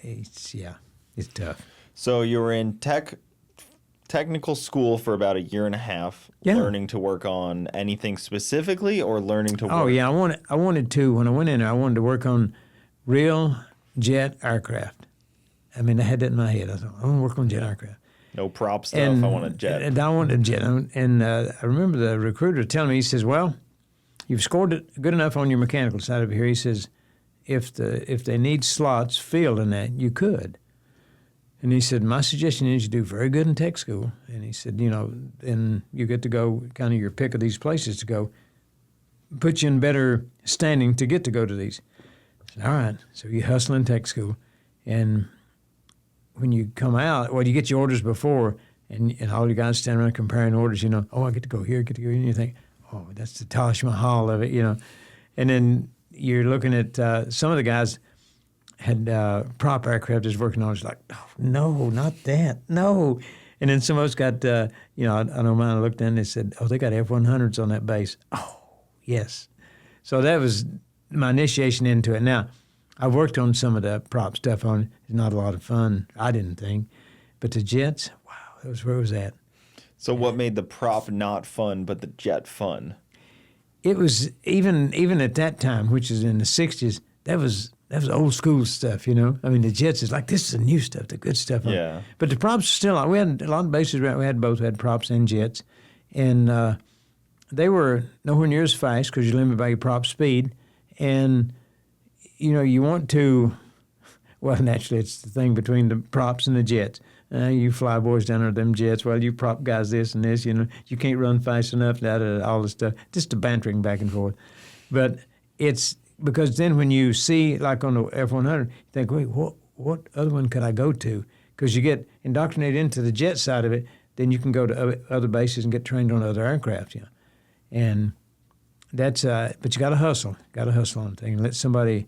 it's tough. So you were in technical school for about a year and a half, learning to work on anything specifically, or learning to work? Oh yeah, I wanted to. When I went in there, I wanted to work on real jet aircraft. I mean, I had that in my head. I thought, I want to work on jet aircraft. No prop stuff. I want a jet. And I wanted a jet. And I remember the recruiter telling me, he says, well, you've scored it good enough on your mechanical side over here. He says, if they need slots filled in that, you could. And he said, my suggestion is you do very good in tech school. And he said, then you get to go kind of your pick of these places to go, put you in better standing to get to go to these. I said, all right. So you hustle in tech school. And when you come out, you get your orders before, and all you guys stand around comparing orders, I get to go here, get to go here, and you think, oh, that's the Taj Mahal of it, And then you're looking at some of the guys had prop aircraft is working on. It's like, oh, no, not that, no. And then some of us got, I know mine, I looked in and they said, oh, they got F-100s on that base. Oh, yes. So that was my initiation into it. Now, I've worked on some of the prop stuff on it. It's not a lot of fun, I didn't think. But the jets, wow, that was where it was at. So what made the prop not fun, but the jet fun? It was, even at that time, which is in the 60s, that was old school stuff, I mean, the jets is like, this is the new stuff, the good stuff. Yeah. But the props still, we had a lot of bases, we had props and jets. And they were nowhere near as fast because you're limited by your prop speed. And you want to, well, naturally, it's the thing between the props and the jets. You fly boys down there with them jets. Well, you prop guys this and this. You can't run fast enough. All this stuff. Just the bantering back and forth. But it's because then when you see, like on the F-100, you think, wait, what other one could I go to? Because you get indoctrinated into the jet side of it, then you can go to other bases and get trained on other aircraft. And that's, but you got to hustle. Got to hustle on the thing and let somebody.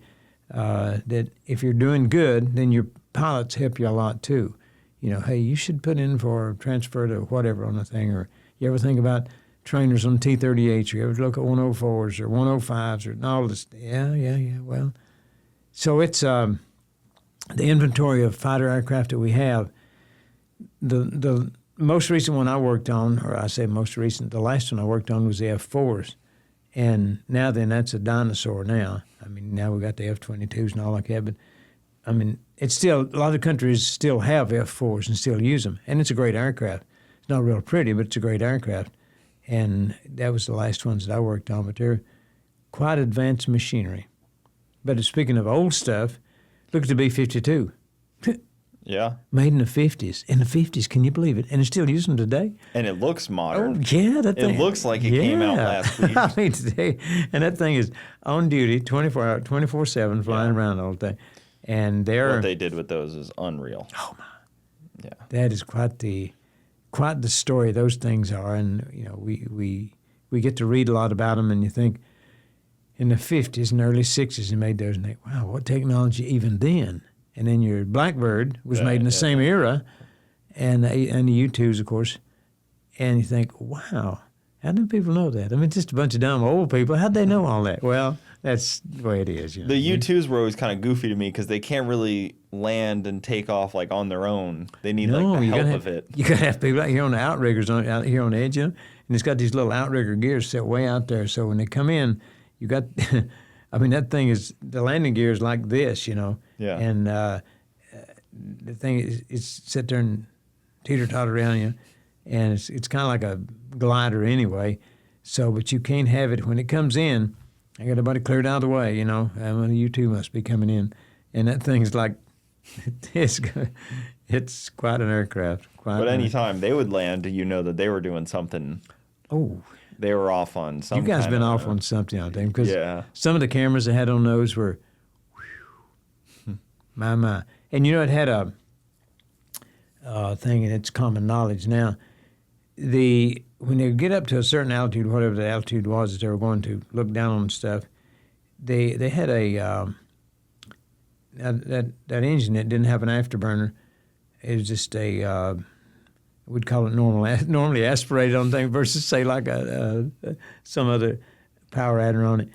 That if you're doing good, then your pilots help you a lot too. Hey, you should put in for transfer to whatever on the thing. Or you ever think about trainers on T-38s, or you ever look at 104s or 105s or all this? Yeah. Well, so it's the inventory of fighter aircraft that we have. The most recent one I worked on, or I say most recent, the last one I worked on was the F-4s. And now then, that's a dinosaur now. I mean, now we got the F-22s and all like that. But, I mean, it's still, a lot of countries still have F-4s and still use them. And it's a great aircraft. It's not real pretty, but it's a great aircraft. And that was the last ones that I worked on. But they're quite advanced machinery. But speaking of old stuff, look at the B-52. Yeah. Made in the 50s. In the 50s, can you believe it? And it's still using them today. And it looks modern. Oh, yeah. That thing, it looks like it came out last week. I mean, today. And that thing is on duty 24-hour, 24/7, flying around all the time. And what they did with those is unreal. Oh, my. Yeah. That is quite the story those things are. And, we get to read a lot about them, and you think in the 50s and early 60s they made those, and think, wow, what technology even then? And then your Blackbird was made in the same era, and the U-2s, of course. And you think, wow, how do people know that? I mean, just a bunch of dumb old people. How'd they know all that? Well, that's the way it is. The U-2s were always kind of goofy to me because they can't really land and take off like on their own. They need the help of it. You got to have people out here on the outriggers out here on the edge, and it's got these little outrigger gears set way out there. So when they come in, you got, I mean, that thing is, the landing gear is like this, Yeah. And the thing is, it's sit there and teeter-totter around you, and it's kind of like a glider anyway. So, but you can't have it when it comes in. I got everybody cleared out of the way, And the U-2 must be coming in, and that thing's like, it's quite an aircraft. But anytime they would land, that they were doing something. Oh. They were off on something. You guys been off on something, I think, because – some of the cameras they had on those were, my. And it had a thing, and it's common knowledge now. When they get up to a certain altitude, whatever the altitude was that they were going to look down on stuff, they had that engine that didn't have an afterburner. It was just we'd call it normally aspirated on thing versus say like some other power adder on it.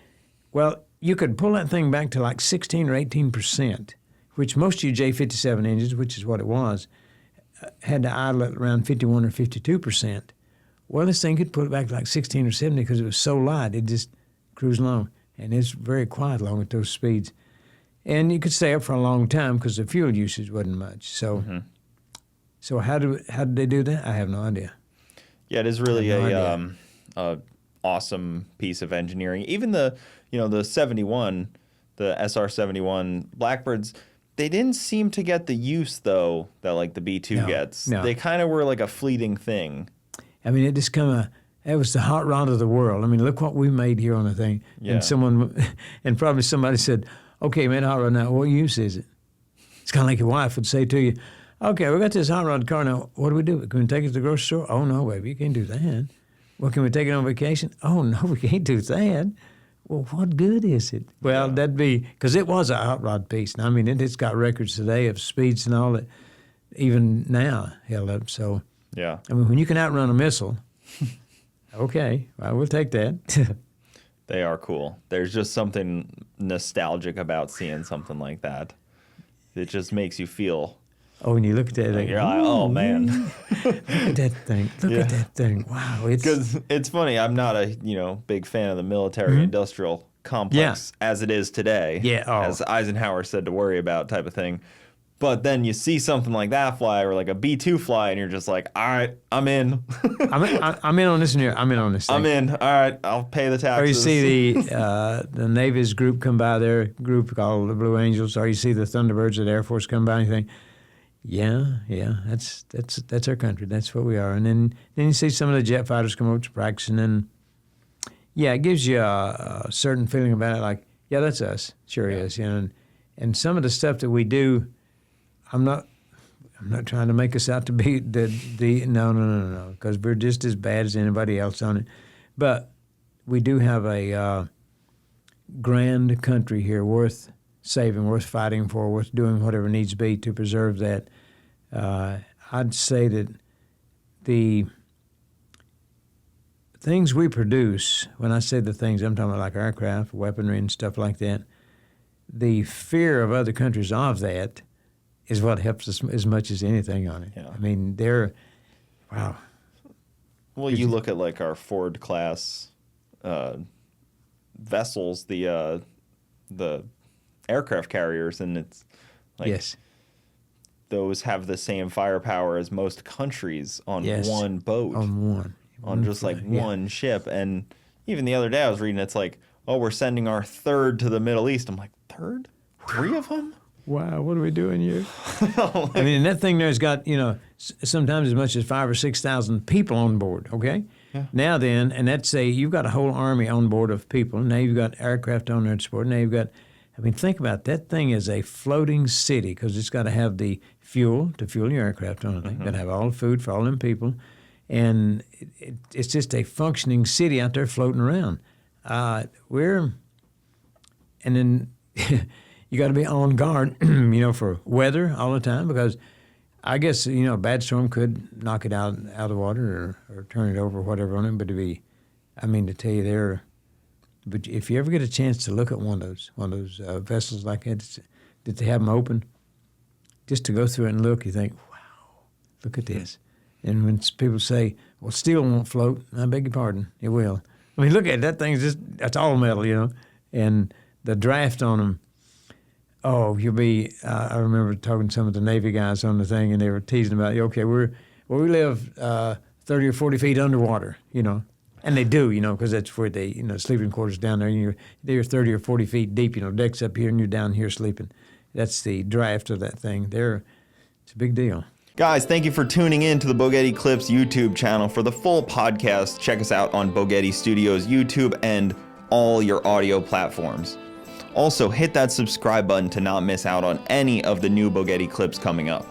Well, you could pull that thing back to like 16 or 18%. which most of your J57 engines, which is what it was, had to idle at around 51 or 52%. Well, this thing could put it back to like 16 or 17 because it was so light. It just cruised along. And it's very quiet along at those speeds. And you could stay up for a long time because the fuel usage wasn't much. So so how did they do that? I have no idea. Yeah, it is really a awesome piece of engineering. Even the 71, the SR-71 Blackbirds, they didn't seem to get the use, though, that like the B-2 gets. No. They kind of were like a fleeting thing. I mean, it just it was the hot rod of the world. I mean, look what we made here on the thing. Yeah. And probably somebody said, okay, man, hot rod now, what use is it? It's kind of like your wife would say to you, okay, we got this hot rod car now, what do we do? Can we take it to the grocery store? Oh, no, baby, you can't do that. Well, can we take it on vacation? Oh, no, we can't do that. Well, what good is it? Well, that'd be, because it was a hot rod piece. And I mean, it's got records today of speeds and all that, even now held up. So, yeah. I mean, when you can outrun a missile, okay, well, we'll take that. They are cool. There's just something nostalgic about seeing something like that. It just makes you feel. Oh, when you look at that, Like, you're like, oh, man. Look at that thing. Look at that thing. Wow. Because it's funny. I'm not a big fan of the military-industrial complex as it is today. Yeah. Oh. As Eisenhower said to worry about type of thing. But then you see something like that fly or like a B-2 fly, and you're just like, all right, I'm in. I'm in on this one here. I'm in on this thing. I'm in. All right, I'll pay the taxes. Or you see the Navy's group come by, their group called the Blue Angels, or you see the Thunderbirds of the Air Force come by and you think, yeah, that's our country. That's what we are. And then you see some of the jet fighters come over to practice, and then, it gives you a certain feeling about it, like, yeah, that's us. Sure is. And some of the stuff that we do, I'm not trying to make us out to be no, because we're just as bad as anybody else on it. But we do have a grand country here worth saving, worth fighting for, worth doing whatever needs to be to preserve that. I'd say that the things we produce, when I say the things, I'm talking about like aircraft, weaponry, and stuff like that, the fear of other countries of that is what helps us as much as anything on it. Yeah. I mean, wow. Well, you look at like our Ford class vessels, the aircraft carriers, and it's like those have the same firepower as most countries on one boat. On just like one ship. And even the other day I was reading, it's like, oh, we're sending our third to the Middle East. I'm like, third? 3 of them? Wow, what are we doing here? I mean, that thing there's got, sometimes as much as 5,000 or 6,000 people on board, okay? Yeah. Now then, and that's you've got a whole army on board of people. Now you've got aircraft on there to support. Now you've got, think about it. That thing is a floating city because it's got to have the fuel to fuel your aircraft on it. Got to have all the food for all them people. And it's just a functioning city out there floating around. And then you got to be on guard, for weather all the time because I guess, a bad storm could knock it out of the water or turn it over or whatever on it. But to tell you but if you ever get a chance to look at one of those vessels like that they have them open, just to go through it and look, you think, wow, look at this. And when people say, well, steel won't float, I beg your pardon, it will. Look at it, that thing's that's all metal, and the draft on them, oh, I remember talking to some of the Navy guys on the thing, and they were teasing about, okay, we live 30 or 40 feet underwater, and they do, because that's where they, sleeping quarters down there, they're 30 or 40 feet deep, decks up here, and you're down here sleeping. That's the draft of that thing. It's a big deal. Guys, thank you for tuning in to the Bogetti Clips YouTube channel. For the full podcast, check us out on Bogetti Studios YouTube and all your audio platforms. Also, hit that subscribe button to not miss out on any of the new Bogetti clips coming up.